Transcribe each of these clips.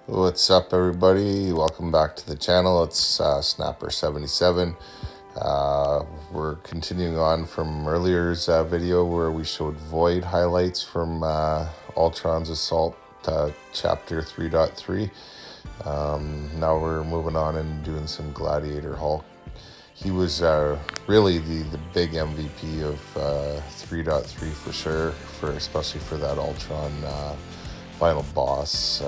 What's up, everybody? Welcome back to the channel. It's Snapper77. We're continuing on from earlier's video where we showed Void highlights from Ultron's Assault Chapter 3.3. Now we're moving on and doing some Gladiator Hulk. He was really the big MVP of 3.3 for sure, especially for that Ultron final boss.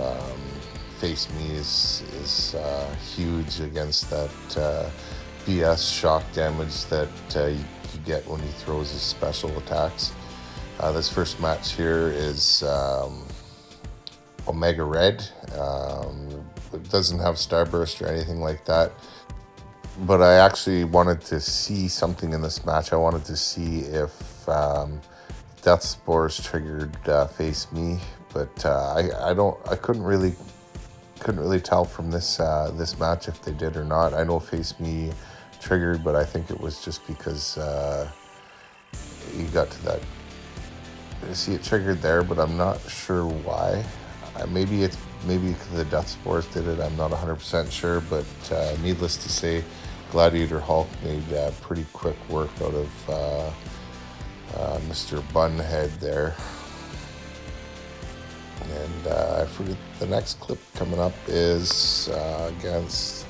Face Me is huge against that BS shock damage that you get when he throws his special attacks. This first match here is Omega Red. It doesn't have Starburst or anything like that, but I actually wanted to see something in this match. I wanted to see if Death Spores triggered Face Me, but I couldn't really tell from this match if they did or not. I know Face Me triggered, but I think it was just because you got to that. You see it triggered there, but I'm not sure why. Maybe because the Death Spores did it. I'm not 100% sure, but needless to say, Gladiator Hulk made pretty quick work out of Mr. Bunhead there. And I forget, the next clip coming up is against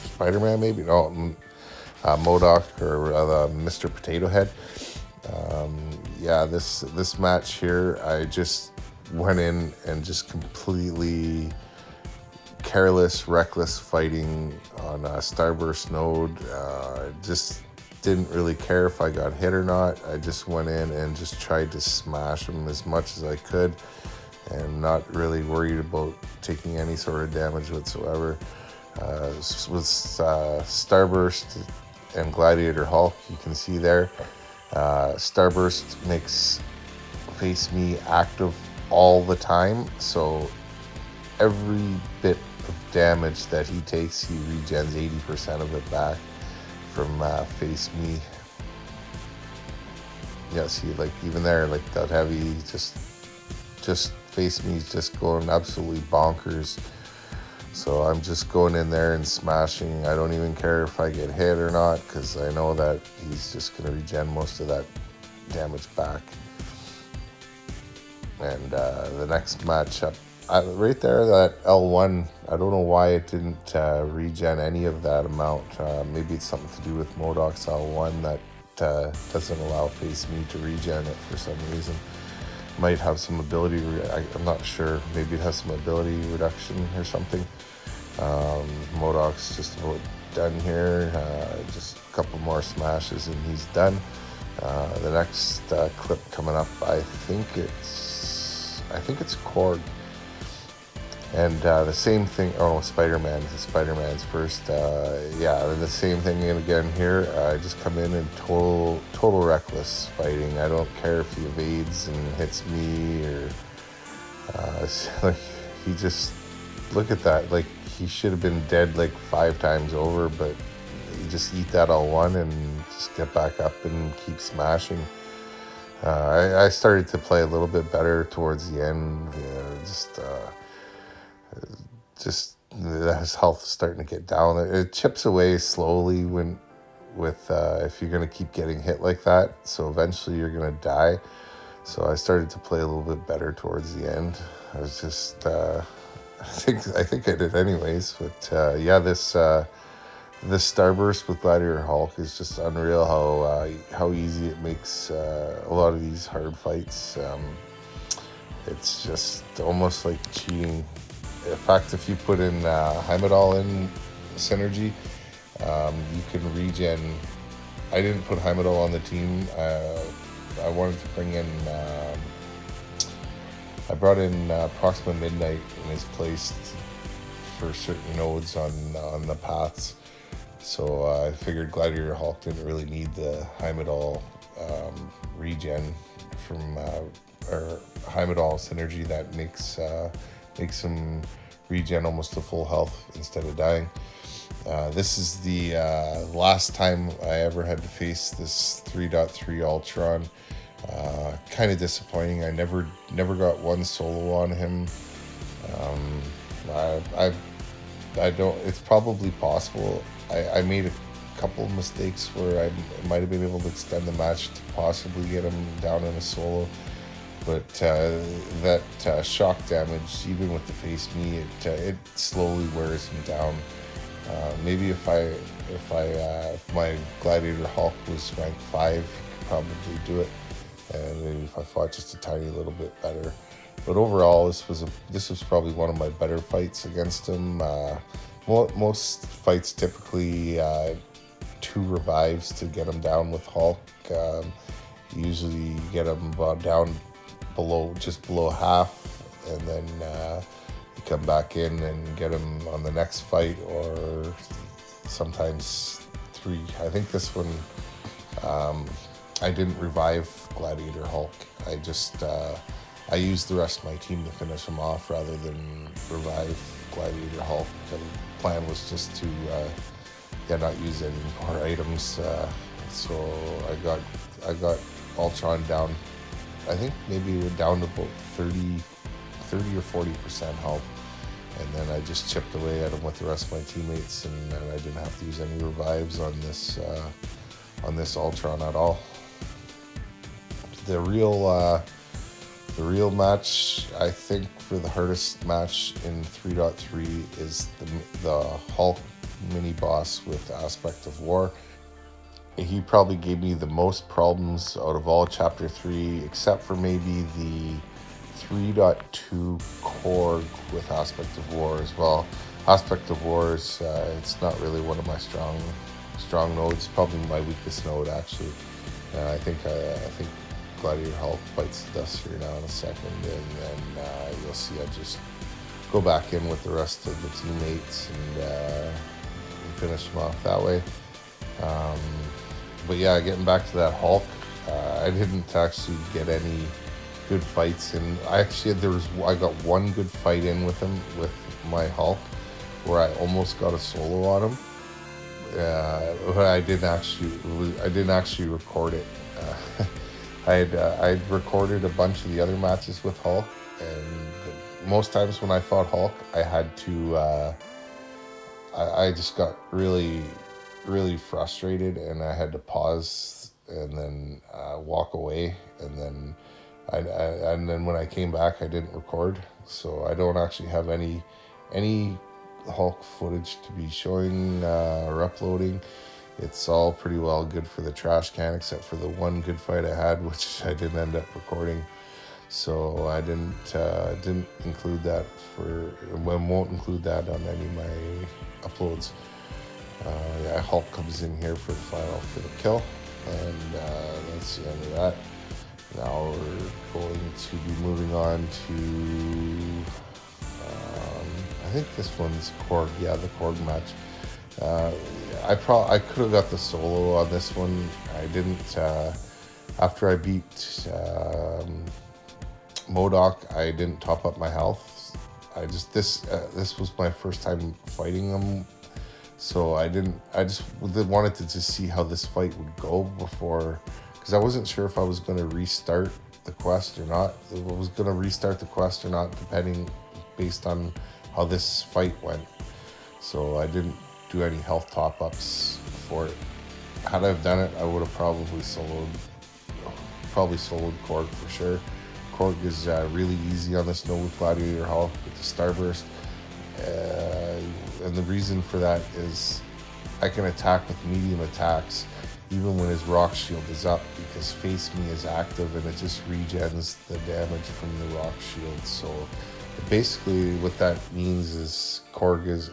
Spider-Man, maybe? No, MODOK or Mr. Potato Head. Yeah, this match here, I just went in and just completely careless, reckless fighting on a Starburst node. Just didn't really care if I got hit or not. I just went in and just tried to smash him as much as I could and not really worried about taking any sort of damage whatsoever. With Starburst and Gladiator Hulk, you can see there, Starburst makes Face Me active all the time, so every bit of damage that he takes, he regens 80% of it back from Face Me. Yeah, see, like even there, like that heavy, just Face Me's just going absolutely bonkers. So I'm just going in there and smashing. I don't even care if I get hit or not, because I know that he's just going to regen most of that damage back. And the next matchup, right there, that L1, I don't know why it didn't regen any of that amount. Maybe it's something to do with MODOK's L1 that doesn't allow Face Me to regen it for some reason. Might have some ability, I'm not sure, maybe it has some ability reduction or something. MODOK's just about done here, just a couple more smashes and he's done. The next clip coming up, I think it's Korg. And the same thing, Spider-Man's first. Yeah, the same thing again here. I just come in and total reckless fighting. I don't care if he evades and hits me or like he just, look at that. Like he should have been dead like 5 times over, but you just eat that L1 and just get back up and keep smashing. I started to play a little bit better towards the end. Just his health is starting to get down. It chips away slowly if you're going to keep getting hit like that. So eventually you're going to die. So I started to play a little bit better towards the end. I was just, I think I did anyways. But yeah, this Starburst with Gladiator Hulk is just unreal. How easy it makes a lot of these hard fights. It's just almost like cheating. In fact, if you put in Heimdall in Synergy, you can regen. I didn't put Heimdall on the team. I wanted to bring in, I brought in Proxima Midnight in his place for certain nodes on the paths. So I figured Gladiator Hulk didn't really need the Heimdall regen from, or Heimdall Synergy that makes him regen almost to full health instead of dying. This is the last time I ever had to face this 3.3 Ultron. Kind of disappointing. I never got one solo on him. I don't. It's probably possible. I made a couple of mistakes where I might have been able to extend the match to possibly get him down in a solo, but that shock damage, even with the face me, it slowly wears him down. Maybe if my Gladiator Hulk was rank 5, he could probably do it, and maybe if I fought just a tiny little bit better. But overall, this was probably one of my better fights against him. Most fights typically 2 revives to get him down with Hulk. Usually you get him down just below half, and then you come back in and get him on the next fight, or sometimes 3. I think this one I didn't revive Gladiator Hulk. I used the rest of my team to finish him off rather than revive Gladiator Hulk. The plan was just to not use any more items. So I got Ultron down. I think maybe we're down to about 30 or 40% health, and then I just chipped away at him with the rest of my teammates, and I didn't have to use any revives on this Ultron at all. The real match, I think, for the hardest match in 3.3 is the Hulk mini boss with Aspect of War. He probably gave me the most problems out of all Chapter 3, except for maybe the 3.2 Korg with Aspect of War as well. Aspect of War is it's not really one of my strong nodes. Probably my weakest node, actually. I think Gladiator Hulk bites the dust here now in a second, and then you'll see I just go back in with the rest of the teammates and finish them off that way. But yeah, getting back to that Hulk, I didn't actually get any good fights in. I got one good fight in with him with my Hulk, where I almost got a solo on him. But I didn't actually record it. I'd recorded a bunch of the other matches with Hulk, and most times when I fought Hulk, I had to. I just got really frustrated, and I had to pause and then walk away, and then when I came back, I didn't record, so I don't actually have any Hulk footage to be showing or uploading. It's all pretty well good for the trash can, except for the one good fight I had, which I didn't end up recording. So I didn't include that won't include that on any of my uploads. Hulk comes in here for the kill, and that's the end of that. Now we're going to be moving on to I think this one's Korg. Yeah, the Korg match. I could have got the solo on this one. I didn't. After I beat MODOK, I didn't top up my health. This was my first time fighting him, so I just wanted to see how this fight would go before, because I wasn't sure if I was going to restart the quest or not. Depending based on how this fight went. So I didn't do any health top-ups for it. Had I done it, I would have probably soloed Korg for sure. Korg is really easy on this node with Gladiator Hulk with the Starburst. And the reason for that is I can attack with medium attacks even when his rock shield is up, because Face Me is active and it just regens the damage from the rock shield. So basically what that means is Korg is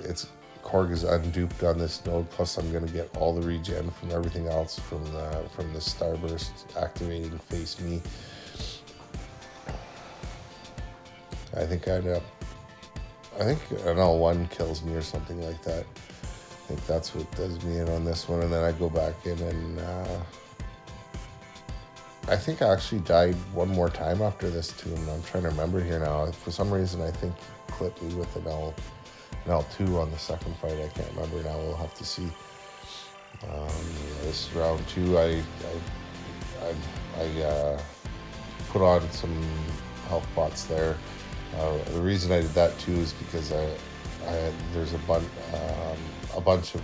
unduped on this node, plus I'm going to get all the regen from everything else from the Starburst activating Face Me. I think an L1 kills me or something like that. I think that's what does me in on this one, and then I go back in and I think I actually died one more time after this too, and I'm trying to remember here now. For some reason I think he clipped me with an L2 on the second fight. I can't remember now. We'll have to see. This round 2, I put on some health pots there, The reason I did that too is because there's a bunch of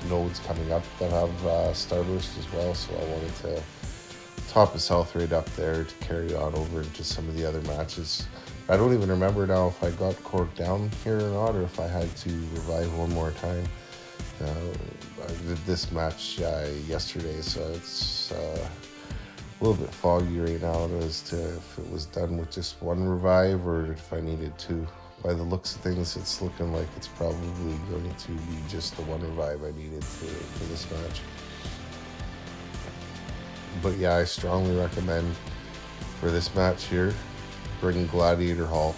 nodes coming up that have Starburst as well, so I wanted to top his health rate up there to carry on over into some of the other matches. I don't even remember now if I got Cork down here or not, or if I had to revive one more time. I did this match yesterday, so it's a little bit foggy right now as to if it was done with just one revive or if I needed two. By the looks of things, it's looking like it's probably going to be just the one revive I needed for this match. But yeah, I strongly recommend for this match here, bring Gladiator Hulk.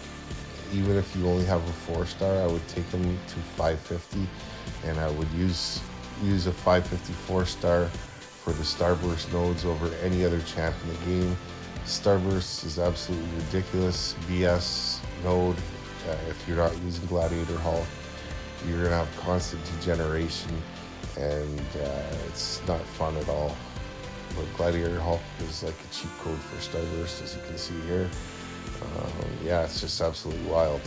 Even if you only have a 4-star, I would take him to 550, and I would use a 550 4-star for the Starburst nodes over any other champ in the game. Starburst is absolutely ridiculous BS node. If you're not using Gladiator Hulk, you're gonna have constant degeneration, and it's not fun at all. But Gladiator Hulk is like a cheat code for Starburst, as you can see here. Yeah, it's just absolutely wild.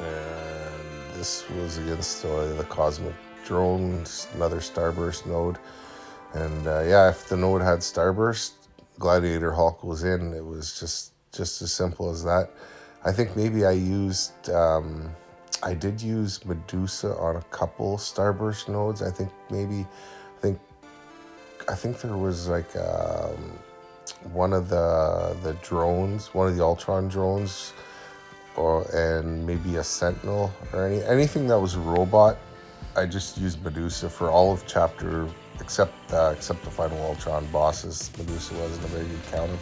And this was against the Cosmic Drone, another Starburst node. And yeah, if the node had Starburst, Gladiator Hulk was in. It was just as simple as that. I think maybe I did use Medusa on a couple Starburst nodes. I think there was like one of the drones, one of the Ultron drones, and maybe a Sentinel or anything that was a robot. I just used Medusa for all of chapter except the final Ultron bosses. Medusa wasn't a very good counter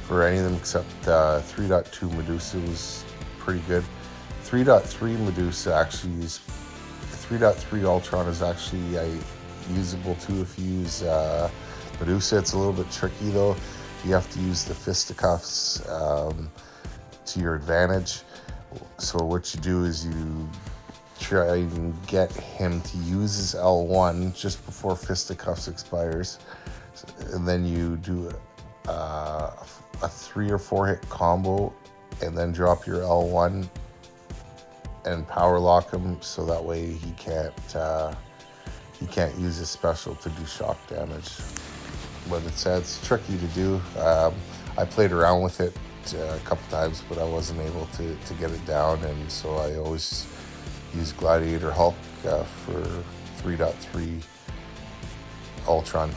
for any of them except 3.2 Medusa was pretty good. 3.3 Medusa actually is 3.3 Ultron is actually usable too if you use Medusa. It's a little bit tricky though. You have to use the fisticuffs to your advantage. So what you do is you try and get him to use his L1 just before fisticuffs expires, and then you do a 3 or 4 hit combo, and then drop your L1 and power lock him, so that way he can't use his special to do shock damage. But it's tricky to do. I played around with it a couple times, but I wasn't able to get it down, and so I always use Gladiator Hulk for 3.3 Ultron.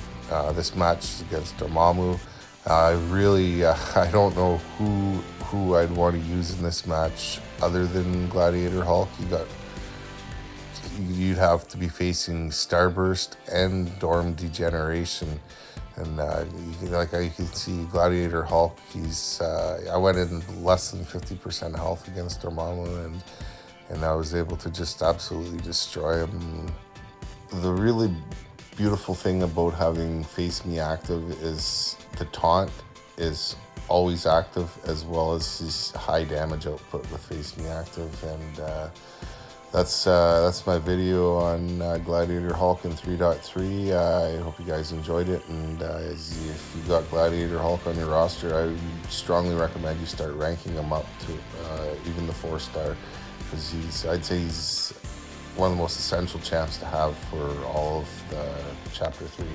This match against Dormammu, I don't know who I'd want to use in this match other than Gladiator Hulk. You'd have to be facing Starburst and Dorm Degeneration, and you can see Gladiator Hulk. I went in less than 50% health against Dormammu, and I was able to just absolutely destroy him. The really beautiful thing about having Face Me active is the taunt is always active, as well as his high damage output with Face Me active. And that's my video on Gladiator Hulk in 3.3. I hope you guys enjoyed it, and if you got Gladiator Hulk on your roster, I strongly recommend you start ranking him up to even the 4-star, because I'd say he's one of the most essential champs to have for all of the Chapter 3.